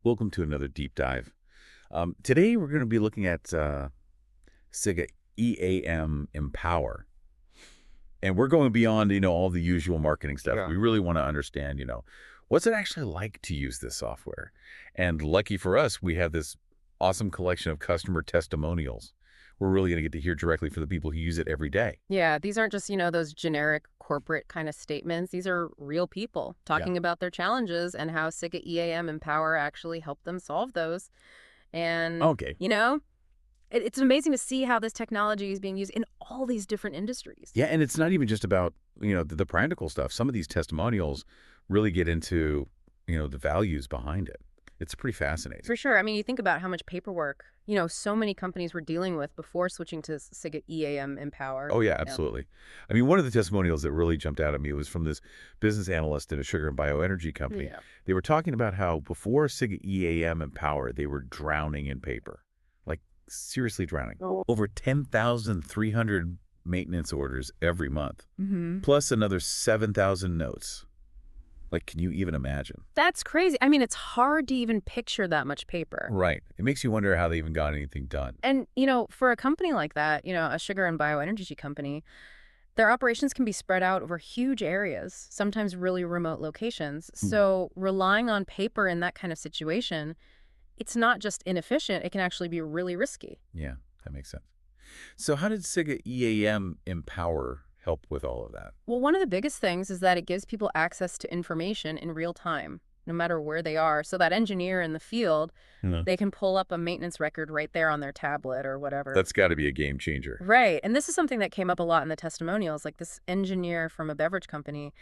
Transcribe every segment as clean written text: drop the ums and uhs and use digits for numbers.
Welcome to another deep dive. Today we're going to be looking at Sigga EAM Empower. And we're going beyond, all the usual marketing stuff. Yeah. We really want to understand, what's it actually like to use this software? And lucky for us, we have this awesome collection of customer testimonials. We're really going to get to hear directly from the people who use it every day. Yeah, these aren't just, those generic corporate kind of statements. These are real people Yeah. talking about their challenges and how Sigga EAM and Power actually help them solve those. And, Okay. it's amazing to see how this technology is being used in all these different industries. Yeah, and it's not even just about, the practical stuff. Some of these testimonials really get into, the values behind it. It's pretty fascinating. For sure. I mean, you think about how much paperwork, so many companies were dealing with before switching to Sigga EAM and Power. Oh, yeah, absolutely. I mean, one of the testimonials that really jumped out at me was from this business analyst at a sugar and bioenergy company. Yeah. They were talking about how before Sigga EAM and Power, they were drowning in paper, like seriously drowning. Oh. Over 10,300 maintenance orders every month, plus another 7,000 notes. Like, can you even imagine? That's crazy. I mean, it's hard to even picture that much paper. Right. It makes you wonder how they even got anything done. And, for a company like that, a sugar and bioenergy company, their operations can be spread out over huge areas, sometimes really remote locations. So relying on paper in that kind of situation, it's not just inefficient, it can actually be really risky. Yeah, that makes sense. So how did Sigga EAM Empower help with all of that? Well, one of the biggest things is that it gives people access to information in real time, no matter where they are. So that engineer in the field, they can pull up a maintenance record right there on their tablet or whatever. That's got to be a game changer. Right. And this is something that came up a lot in the testimonials. Like this engineer from a beverage company,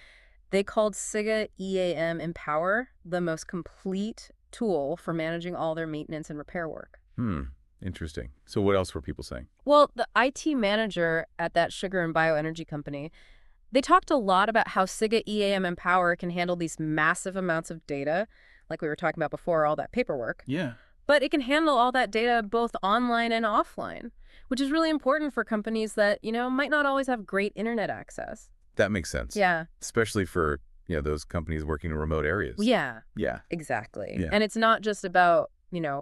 they called Sigga EAM Empower the most complete tool for managing all their maintenance and repair work. Interesting. So what else were people saying? Well, the IT manager at that sugar and bioenergy company, they talked a lot about how Sigga EAM Empower can handle these massive amounts of data, like we were talking about before, all that paperwork. Yeah. But it can handle all that data both online and offline, which is really important for companies that, might not always have great internet access. That makes sense. Yeah. Especially for, those companies working in remote areas. Yeah. Yeah. Exactly. Yeah. And it's not just about,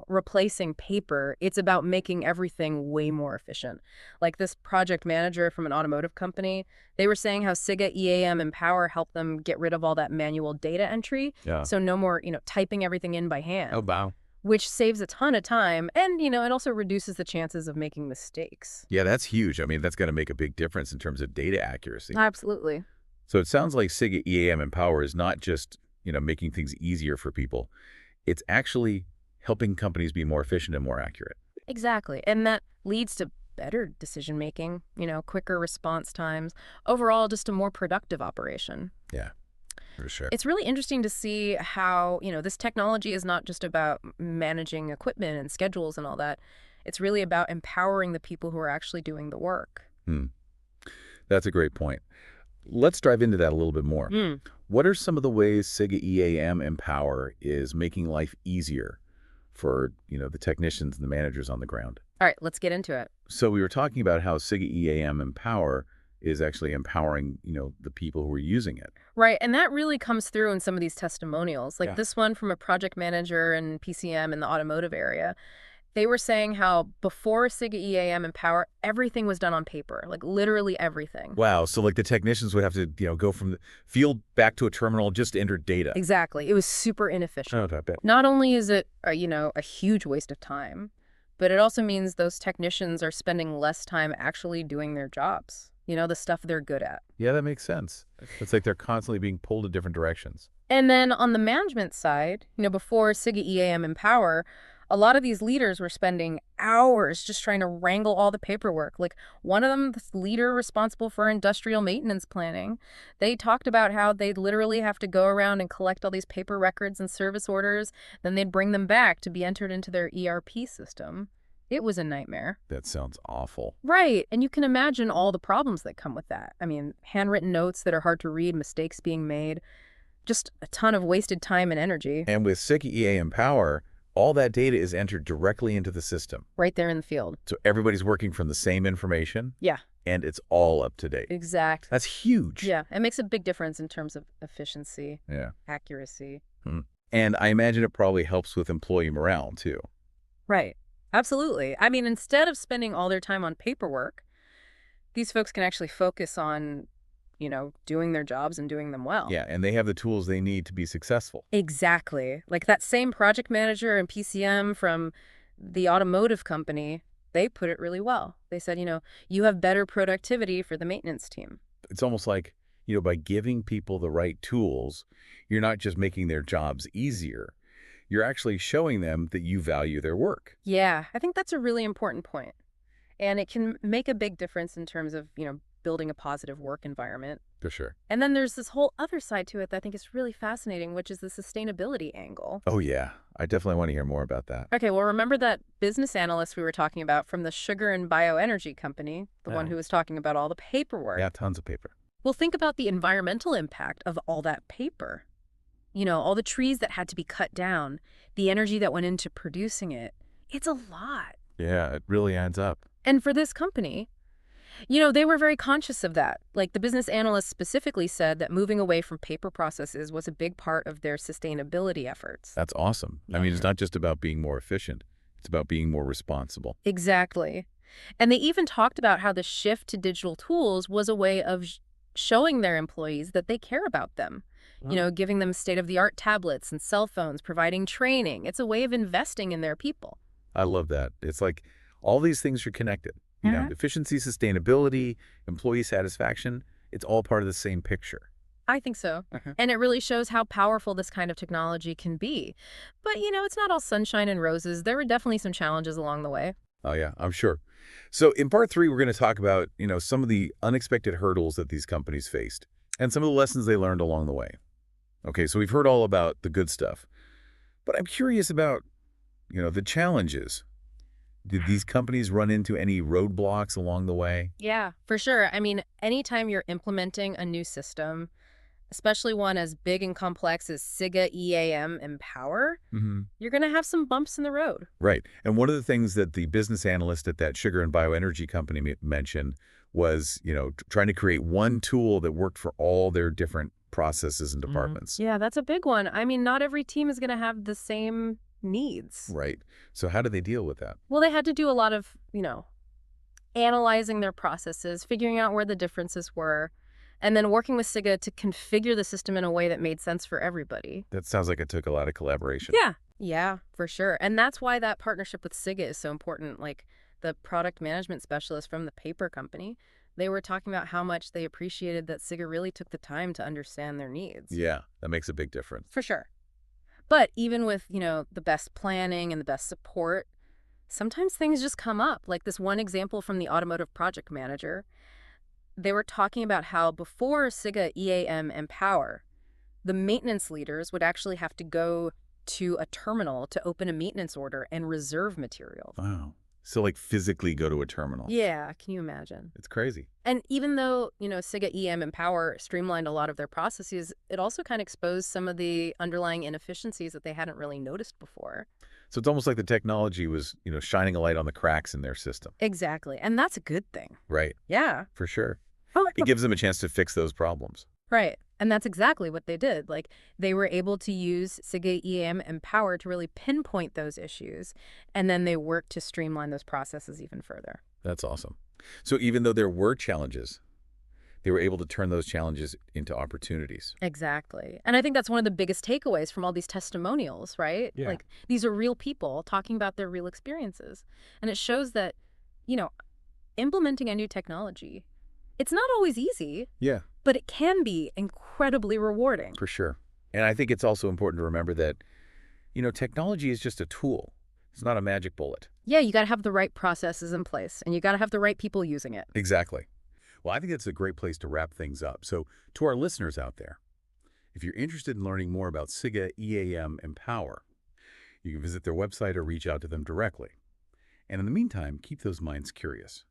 replacing paper. It's about making everything way more efficient. Like this project manager from an automotive company, they were saying how Sigga EAM and Power helped them get rid of all that manual data entry. Yeah. So no more, typing everything in by hand. Oh, wow. Which saves a ton of time. And, it also reduces the chances of making mistakes. Yeah, that's huge. I mean, that's going to make a big difference in terms of data accuracy. Absolutely. So it sounds like Sigga EAM Empower is not just, making things easier for people. It's actually helping companies be more efficient and more accurate. Exactly. And that leads to better decision-making, quicker response times, overall just a more productive operation. Yeah, for sure. It's really interesting to see how, this technology is not just about managing equipment and schedules and all that. It's really about empowering the people who are actually doing the work. That's a great point. Let's dive into that a little bit more. What are some of the ways Sigga EAM Empower is making life easier for, the technicians and the managers on the ground? All right, let's get into it. So we were talking about how Sigga EAM Empower is actually empowering, the people who are using it. Right, and that really comes through in some of these testimonials. Like Yeah. this one from a project manager and PCM in the automotive area. They were saying how before Sigga EAM and Power, everything was done on paper, like literally everything. Wow. So like the technicians would have to, go from the field back to a terminal just to enter data. Exactly. It was super inefficient. Oh, I bet. Not only is it, a huge waste of time, but it also means those technicians are spending less time actually doing their jobs, the stuff they're good at. Yeah, that makes sense. It's like they're constantly being pulled in different directions. And then on the management side, before Sigga EAM and Power, a lot of these leaders were spending hours just trying to wrangle all the paperwork. Like one of them, this leader responsible for industrial maintenance planning, they talked about how they'd literally have to go around and collect all these paper records and service orders. Then they'd bring them back to be entered into their ERP system. It was a nightmare. That sounds awful. Right. And you can imagine all the problems that come with that. I mean, handwritten notes that are hard to read, mistakes being made, just a ton of wasted time and energy. And with Sigga EAM Power, all that data is entered directly into the system. Right there in the field. So everybody's working from the same information. Yeah. And it's all up to date. Exactly. That's huge. Yeah. It makes a big difference in terms of efficiency, Yeah. accuracy. And I imagine it probably helps with employee morale, too. Right. Absolutely. I mean, instead of spending all their time on paperwork, these folks can actually focus on, doing their jobs and doing them well. Yeah, and they have the tools they need to be successful. Exactly. Like that same project manager and PCM from the automotive company, they put it really well. They said, you have better productivity for the maintenance team. It's almost like, by giving people the right tools, you're not just making their jobs easier. You're actually showing them that you value their work. Yeah, I think that's a really important point. And it can make a big difference in terms of, building a positive work environment. For sure. And then there's this whole other side to it that I think is really fascinating, which is the sustainability angle. Oh, yeah. I definitely want to hear more about that. Okay, well, remember that business analyst we were talking about from the sugar and bioenergy company, the one Oh, who was talking about all the paperwork? yeah, tons of paper. Well, think about the environmental impact of all that paper. All the trees that had to be cut down, the energy that went into producing it. It's a lot. Yeah, it really adds up. And for this company, they were very conscious of that. Like the business analyst specifically said that moving away from paper processes was a big part of their sustainability efforts. That's awesome. I mean, it's not just about being more efficient. It's about being more responsible. Exactly. And they even talked about how the shift to digital tools was a way of showing their employees that they care about them. Giving them state-of-the-art tablets and cell phones, providing training. It's a way of investing in their people. I love that. It's like all these things are connected. Mhm. Efficiency, sustainability, employee satisfaction, it's all part of the same picture. I think so. Mhm. And it really shows how powerful this kind of technology can be. But, it's not all sunshine and roses. There were definitely some challenges along the way. Oh, yeah, I'm sure. So in part 3, we're going to talk about, some of the unexpected hurdles that these companies faced and some of the lessons they learned along the way. Okay, so we've heard all about the good stuff, but I'm curious about, the challenges. Did these companies run into any roadblocks along the way? Yeah, for sure. I mean, anytime you're implementing a new system, especially one as big and complex as Sigga EAM and Power, Hmm. you're going to have some bumps in the road. Right. And one of the things that the business analyst at that sugar and bioenergy company mentioned was, trying to create one tool that worked for all their different processes and departments. Yeah, that's a big one. I mean, not every team is going to have the same needs. Right. So how do they deal with that? Well, they had to do a lot of, analyzing their processes, figuring out where the differences were, and then working with Sigga to configure the system in a way that made sense for everybody. That sounds like it took a lot of collaboration. Yeah. Yeah, for sure. And that's why that partnership with Sigga is so important. Like the product management specialist from the paper company, they were talking about how much they appreciated that Sigga really took the time to understand their needs. Yeah, that makes a big difference. For sure. But even with, the best planning and the best support, sometimes things just come up. Like this one example from the automotive project manager, they were talking about how before Sigga EAM and Power, the maintenance leaders would actually have to go to a terminal to open a maintenance order and reserve material. Wow. So like physically go to a terminal. Yeah, can you imagine? It's crazy. And even though, Sigga EM and Power streamlined a lot of their processes, it also kind of exposed some of the underlying inefficiencies that they hadn't really noticed before. So it's almost like the technology was, shining a light on the cracks in their system. Exactly. And that's a good thing. Right. Yeah. For sure. Oh, It gives them a chance to fix those problems. right. And that's exactly what they did. Like, they were able to use Sigga EM and Power to really pinpoint those issues, and then they worked to streamline those processes even further. That's awesome. So even though there were challenges, they were able to turn those challenges into opportunities. Exactly. And I think that's one of the biggest takeaways from all these testimonials, right? Yeah. Like, these are real people talking about their real experiences. And it shows that, you know, implementing a new technology, it's not always easy, Yeah, but it can be incredibly rewarding. for sure. And I think it's also important to remember that, technology is just a tool. It's not a magic bullet. Yeah, you got to have the right processes in place, and you got to have the right people using it. Exactly. Well, I think that's a great place to wrap things up. So to our listeners out there, if you're interested in learning more about Sigga EAM and Power, you can visit their website or reach out to them directly. And in the meantime, keep those minds curious.